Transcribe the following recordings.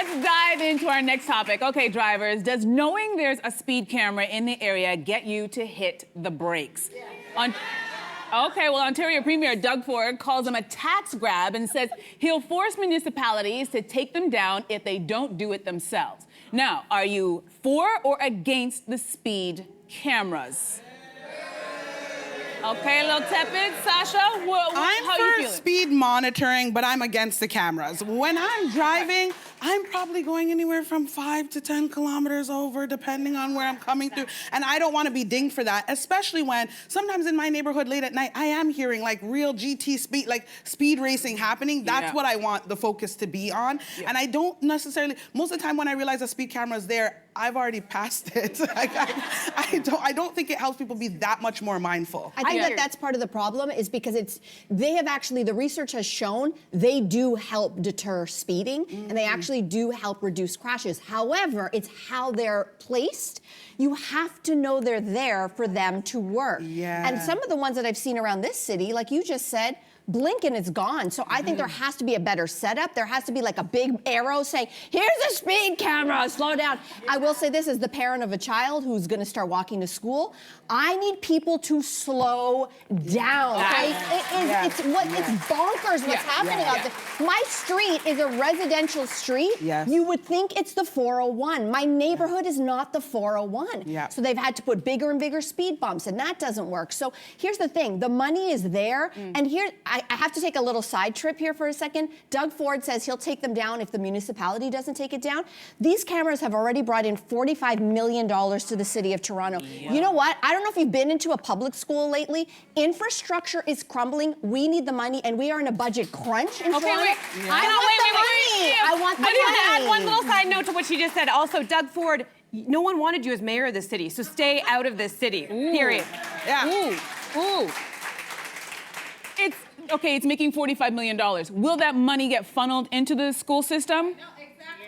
let's dive into our next topic. Okay, drivers, does knowing there's a speed camera in the area get you to hit the brakes? Okay, well, Ontario Premier Doug Ford calls them a tax grab and says he'll force municipalities to take them down if they don't do it themselves. Now, are you for or against the speed cameras? Okay, a little tepid. Sasha, how you I'm feeling? for speed monitoring, but I'm against the cameras. When I'm driving, I'm probably going anywhere from 5 to 10 kilometers over, depending on where I'm coming through. And I don't want to be dinged for that, especially when sometimes in my neighborhood late at night, I am hearing like real GT speed, like speed racing happening. That's what I want the focus to be on. And I don't necessarily, most of the time when I realize a speed camera is there, I've already passed it. I don't think it helps people be that much more mindful. I think that's part of the problem is because the research has shown they do help deter speeding and they actually do help reduce crashes. However, it's how they're placed. You have to know they're there for them to work. Yeah. And some of the ones that I've seen around this city, like you just said, blink and it's gone. So I think there has to be a better setup. There has to be like a big arrow saying, here's a speed camera, slow down. I will say this as the parent of a child who's gonna start walking to school, I need people to slow down, okay? It's bonkers what's happening out there. My street is a residential street. Yes. You would think it's the 401. My neighborhood is not the 401. Yeah. So they've had to put bigger and bigger speed bumps and that doesn't work. So here's the thing, the money is there and here, I have to take a little side trip here for a second. Doug Ford says he'll take them down if the municipality doesn't take it down. These cameras have already brought in $45 million to the city of Toronto. Yeah. You know what? I don't know if you've been into a public school lately. Infrastructure is crumbling. We need the money, and we are in a budget crunch in Toronto. Wait. I want the money. I want to add one little side note to what she just said. Also, Doug Ford, no one wanted you as mayor of this city, so stay out of this city, period. Yeah. Ooh. It's making $45 million. Will that money get funneled into the school system?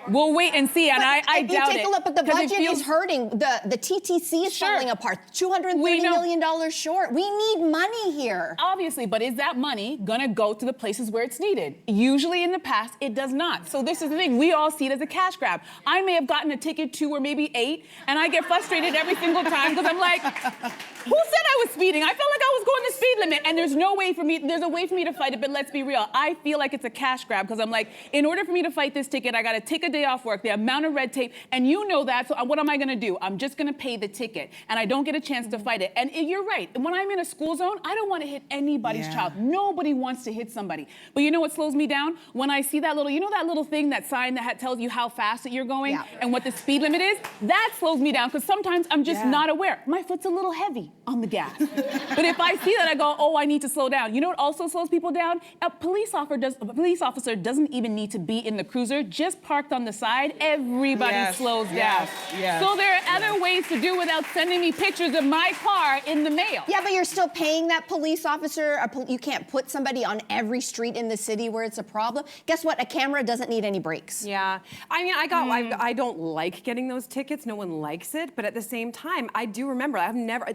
We'll wait and see, and I doubt it. Take a look, but the budget is hurting. The TTC is falling apart. $230 million short. We need money here. Obviously, but is that money gonna go to the places where it's needed? Usually in the past, it does not. So this is the thing, we all see it as a cash grab. I may have gotten a ticket 2 or maybe 8, and I get frustrated every single time because I'm like, who said I was speeding? I felt like I was going the speed limit, and there's a way for me to fight it, but let's be real. I feel like it's a cash grab because I'm like, in order for me to fight this ticket, I gotta take a day off work, the amount of red tape, and you know that, so what am I gonna do? I'm just gonna pay the ticket, and I don't get a chance to fight it. And you're right, when I'm in a school zone, I don't wanna hit anybody's child. Nobody wants to hit somebody. But you know what slows me down? When I see that little thing, that sign that tells you how fast that you're going and what the speed limit is, that slows me down, because sometimes I'm just not aware. My foot's a little heavy on the gas. But if I see that, I go, oh, I need to slow down. You know what also slows people down? A police officer doesn't even need to be in the cruiser, just parked on the side, everybody slows down. So there are other ways to do without sending me pictures of my car in the mail. Yeah, but you're still paying that police officer. You can't put somebody on every street in the city where it's a problem. Guess what? A camera doesn't need any brakes. Yeah, I mean, I don't like getting those tickets. No one likes it, but at the same time, I do remember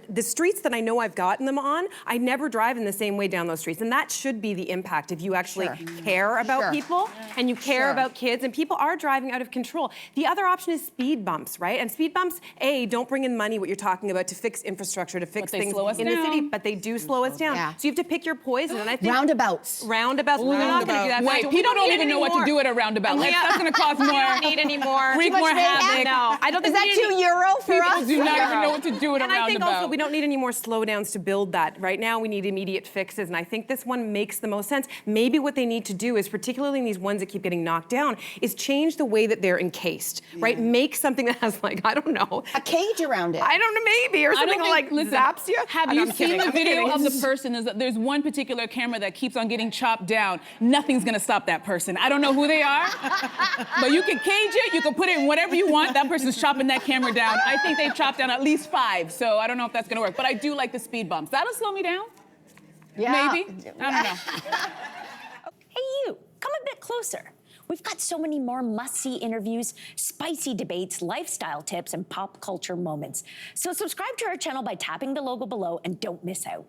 the streets that I know I've gotten them on, I never drive in the same way down those streets, and that should be the impact if you actually care about people and you care about kids, and people are driving out of control. The other option is speed bumps, right? And speed bumps, don't bring in money, what you're talking about, to fix infrastructure, to fix things in the city, but they do slow us down. So you have to pick your poison, and I think roundabouts. Well, they're not going to do that. Wait, people don't even know what to do at a roundabout. That's going to cost more. We don't need any more. Wreak more havoc. No, I don't think is that €2 for us? People do not even know what to do at a roundabout. And I think also we don't need any more slowdowns to build that. Right now we need immediate fixes, and I think this one makes the most sense. Maybe what they need to do is, particularly in these ones that keep getting knocked down, is change the way that they're encased, right? Make something that has, like, I don't know, a cage around it. I don't know, maybe, or something like zaps you. Have you seen the video of the person? Is that there's one particular camera that keeps on getting chopped down. Nothing's gonna stop that person. I don't know who they are, but you can cage it, you can put it in whatever you want. That person's chopping that camera down. I think they've chopped down at least 5, so I don't know if that's gonna work. But I do like the speed bumps. That'll slow me down. Yeah. Maybe. I don't know. Hey, you, come a bit closer. We've got so many more must-see interviews, spicy debates, lifestyle tips, and pop culture moments. So subscribe to our channel by tapping the logo below and don't miss out.